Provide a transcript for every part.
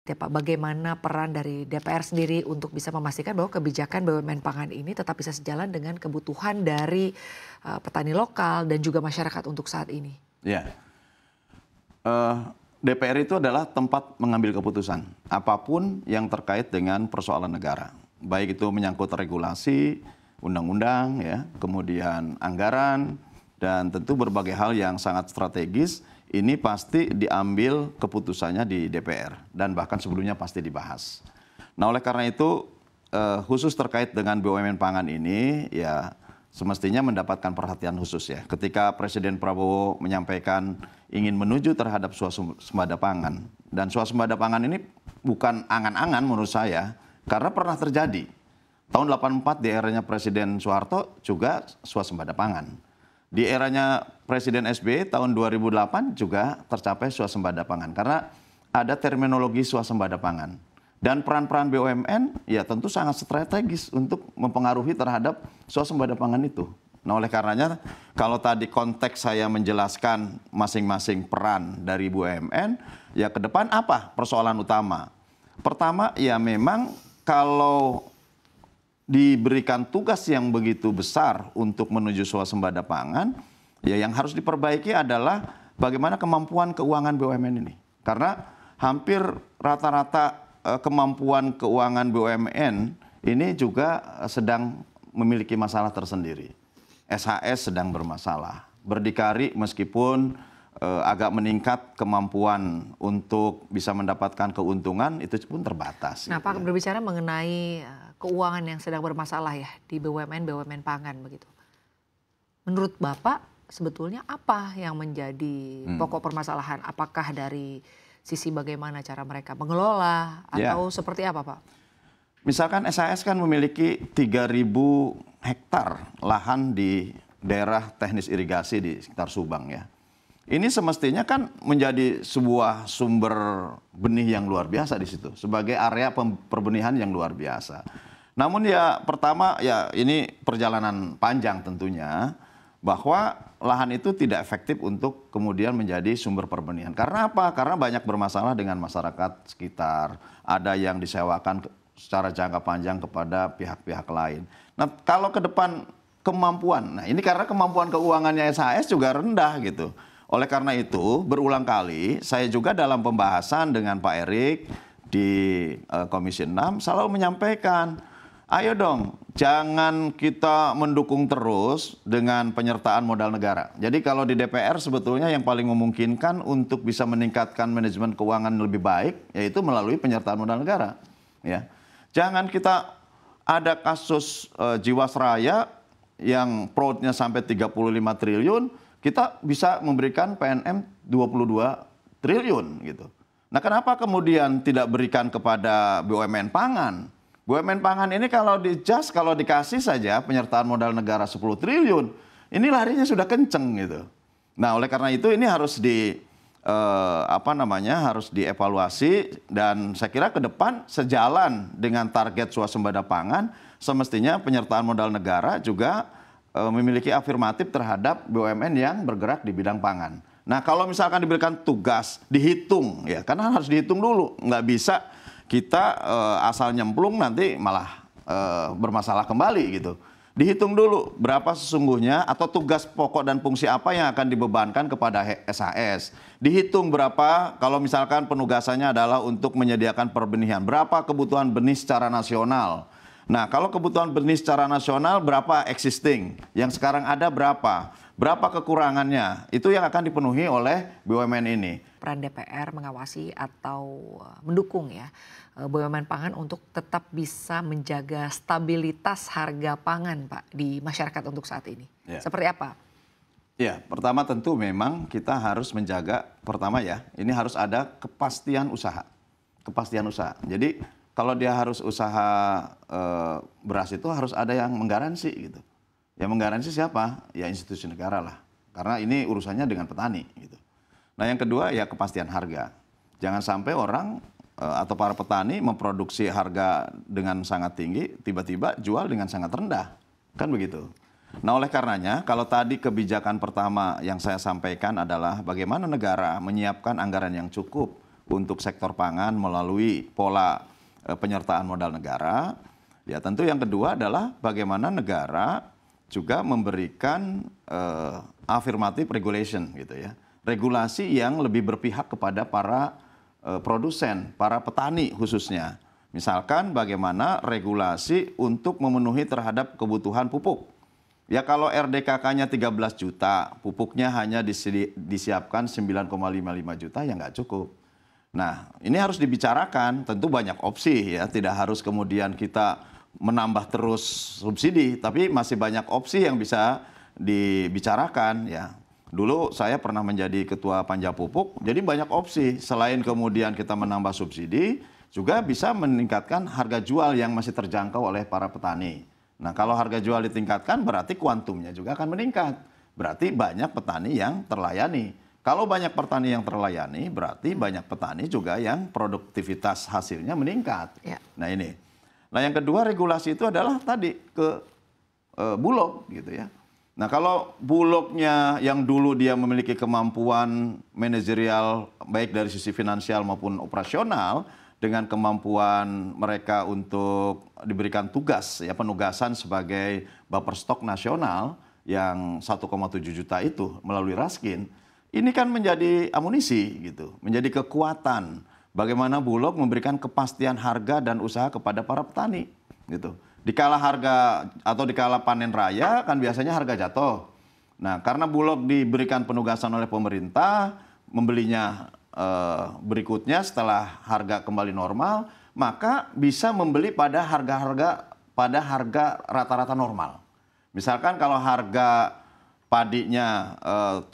Ya Pak, bagaimana peran dari DPR sendiri untuk bisa memastikan bahwa kebijakan BUMN pangan ini tetap bisa sejalan dengan kebutuhan dari petani lokal dan juga masyarakat untuk saat ini? Ya, DPR itu adalah tempat mengambil keputusan apapun yang terkait dengan persoalan negara, baik itu menyangkut regulasi, undang-undang, ya, kemudian anggaran, dan tentu berbagai hal yang sangat strategis. Ini pasti diambil keputusannya di DPR dan bahkan sebelumnya pasti dibahas. Nah, oleh karena itu khusus terkait dengan BUMN pangan ini ya semestinya mendapatkan perhatian khusus ya. Ketika Presiden Prabowo menyampaikan ingin menuju terhadap swasembada pangan, dan swasembada pangan ini bukan angan-angan menurut saya karena pernah terjadi. Tahun 84 di eranya Presiden Soeharto juga swasembada pangan. Di eranya Presiden SBY tahun 2008 juga tercapai swasembada pangan karena ada terminologi swasembada pangan. Dan peran-peran BUMN ya tentu sangat strategis untuk mempengaruhi terhadap swasembada pangan itu. Nah, oleh karenanya kalau tadi konteks saya menjelaskan masing-masing peran dari BUMN, ya ke depan apa persoalan utama? Pertama ya memang kalau diberikan tugas yang begitu besar untuk menuju swasembada pangan, ya yang harus diperbaiki adalah bagaimana kemampuan keuangan BUMN ini. Karena hampir rata-rata kemampuan keuangan BUMN ini juga sedang memiliki masalah tersendiri. SHS sedang bermasalah. Berdikari meskipun agak meningkat kemampuan untuk bisa mendapatkan keuntungan itu pun terbatas. Nah, gitu Pak ya. berbicara mengenai keuangan yang sedang bermasalah ya di BUMN pangan begitu. Menurut Bapak sebetulnya apa yang menjadi pokok permasalahan? Apakah dari sisi bagaimana cara mereka mengelola Ya. atau seperti apa, Pak? Misalkan SAS kan memiliki 3.000 hektar lahan di daerah teknis irigasi di sekitar Subang ya. Ini semestinya kan menjadi sebuah sumber benih yang luar biasa di situ, sebagai area perbenihan yang luar biasa. Namun ya pertama ya ini perjalanan panjang tentunya, bahwa lahan itu tidak efektif untuk kemudian menjadi sumber perbenihan. Karena apa? Karena banyak bermasalah dengan masyarakat sekitar, ada yang disewakan secara jangka panjang kepada pihak-pihak lain. Nah, kalau ke depan kemampuan, nah ini karena kemampuan keuangannya SAS juga rendah gitu. Oleh karena itu, berulang kali saya juga dalam pembahasan dengan Pak Erik di Komisi 6 selalu menyampaikan, ayo dong, jangan kita mendukung terus dengan penyertaan modal negara. Jadi kalau di DPR sebetulnya yang paling memungkinkan untuk bisa meningkatkan manajemen keuangan lebih baik, yaitu melalui penyertaan modal negara. Ya. Jangan kita ada kasus Jiwasraya yang fraudnya sampai 35 triliun, kita bisa memberikan PNM 22 triliun gitu. Nah, kenapa kemudian tidak berikan kepada BUMN pangan? BUMN pangan ini kalau kalau dikasih saja penyertaan modal negara 10 triliun, ini larinya sudah kenceng gitu. Nah, oleh karena itu ini harus harus dievaluasi, dan saya kira ke depan sejalan dengan target swasembada pangan, semestinya penyertaan modal negara juga memiliki afirmatif terhadap BUMN yang bergerak di bidang pangan. Nah, kalau misalkan diberikan tugas dihitung ya, karena harus dihitung dulu, nggak bisa kita asal nyemplung nanti malah bermasalah kembali gitu. Dihitung dulu berapa sesungguhnya atau tugas pokok dan fungsi apa yang akan dibebankan kepada SAS. Dihitung berapa kalau misalkan penugasannya adalah untuk menyediakan perbenihan, berapa kebutuhan benih secara nasional. Nah, kalau kebutuhan benih secara nasional berapa existing, yang sekarang ada berapa kekurangannya, itu yang akan dipenuhi oleh BUMN ini. Peran DPR mengawasi atau mendukung ya BUMN pangan untuk tetap bisa menjaga stabilitas harga pangan, Pak, di masyarakat untuk saat ini. Ya. Seperti apa? Ya, pertama tentu memang kita harus menjaga, pertama ya, ini harus ada kepastian usaha. Kepastian usaha. Jadi kalau dia harus usaha beras itu harus ada yang menggaransi gitu. Yang menggaransi siapa? Ya institusi negara lah. Karena ini urusannya dengan petani gitu. Nah, yang kedua ya kepastian harga. Jangan sampai orang atau para petani memproduksi harga dengan sangat tinggi, tiba-tiba jual dengan sangat rendah. Kan begitu. Nah, oleh karenanya kalau tadi kebijakan pertama yang saya sampaikan adalah bagaimana negara menyiapkan anggaran yang cukup untuk sektor pangan melalui pola penyertaan modal negara. Ya tentu yang kedua adalah bagaimana negara juga memberikan affirmative regulation gitu ya. Regulasi yang lebih berpihak kepada para produsen, para petani khususnya. Misalkan bagaimana regulasi untuk memenuhi terhadap kebutuhan pupuk. Ya kalau RDKK-nya 13 juta, pupuknya hanya disiapkan 9,55 juta, ya nggak cukup. Nah ini harus dibicarakan, tentu banyak opsi ya, tidak harus kemudian kita menambah terus subsidi, tapi masih banyak opsi yang bisa dibicarakan ya. Dulu saya pernah menjadi ketua panja pupuk, jadi banyak opsi. Selain kemudian kita menambah subsidi, juga bisa meningkatkan harga jual yang masih terjangkau oleh para petani. Nah kalau harga jual ditingkatkan berarti kuantumnya juga akan meningkat. Berarti banyak petani yang terlayani. Kalau banyak petani yang terlayani, berarti banyak petani juga yang produktivitas hasilnya meningkat. Ya. Nah ini. Nah yang kedua regulasi itu adalah tadi ke Bulog gitu ya. Nah kalau Bulognya yang dulu dia memiliki kemampuan manajerial baik dari sisi finansial maupun operasional, dengan kemampuan mereka untuk diberikan tugas ya penugasan sebagai buffer stok nasional yang 1,7 juta itu melalui Raskin, ini kan menjadi amunisi gitu, menjadi kekuatan bagaimana Bulog memberikan kepastian harga dan usaha kepada para petani gitu. Dikala harga atau dikala panen raya kan biasanya harga jatuh. Nah karena Bulog diberikan penugasan oleh pemerintah membelinya berikutnya setelah harga kembali normal, maka bisa membeli pada harga rata-rata normal. Misalkan kalau harga padinya 7.000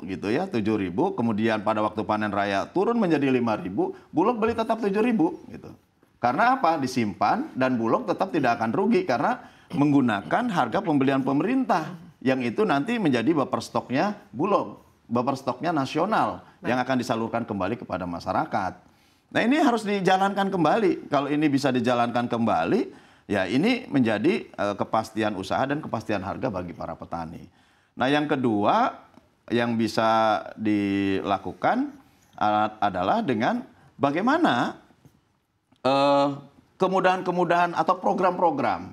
gitu ya, 7.000, kemudian pada waktu panen raya turun menjadi 5.000, Bulog beli tetap 7.000 gitu. Karena apa? Disimpan dan Bulog tetap tidak akan rugi karena menggunakan harga pembelian pemerintah yang itu nanti menjadi buffer stoknya Bulog, buffer stoknya nasional yang akan disalurkan kembali kepada masyarakat. Nah ini harus dijalankan kembali. Kalau ini bisa dijalankan kembali, ya ini menjadi kepastian usaha dan kepastian harga bagi para petani. Nah yang kedua yang bisa dilakukan adalah dengan bagaimana kemudahan-kemudahan atau program-program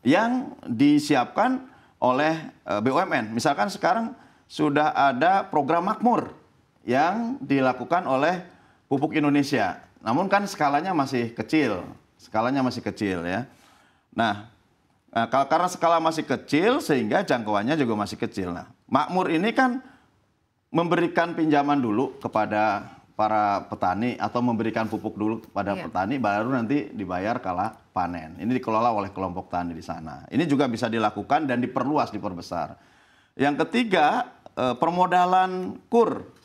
yang disiapkan oleh BUMN. Misalkan sekarang sudah ada program makmur yang dilakukan oleh Pupuk Indonesia. Namun kan skalanya masih kecil. Ya. Nah, karena skala masih kecil sehingga jangkauannya juga masih kecil. Nah, makmur ini kan memberikan pinjaman dulu kepada para petani atau memberikan pupuk dulu kepada petani, baru nanti dibayar kala panen. Ini dikelola oleh kelompok tani di sana. Ini juga bisa dilakukan dan diperluas, diperbesar. Yang ketiga, permodalan KUR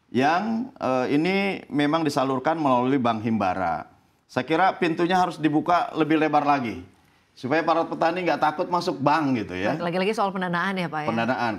yang ini memang disalurkan melalui Bank Himbara. Saya kira pintunya harus dibuka lebih lebar lagi supaya para petani nggak takut masuk bank gitu ya. Lagi-lagi soal pendanaan ya Pak ya. Pendanaan,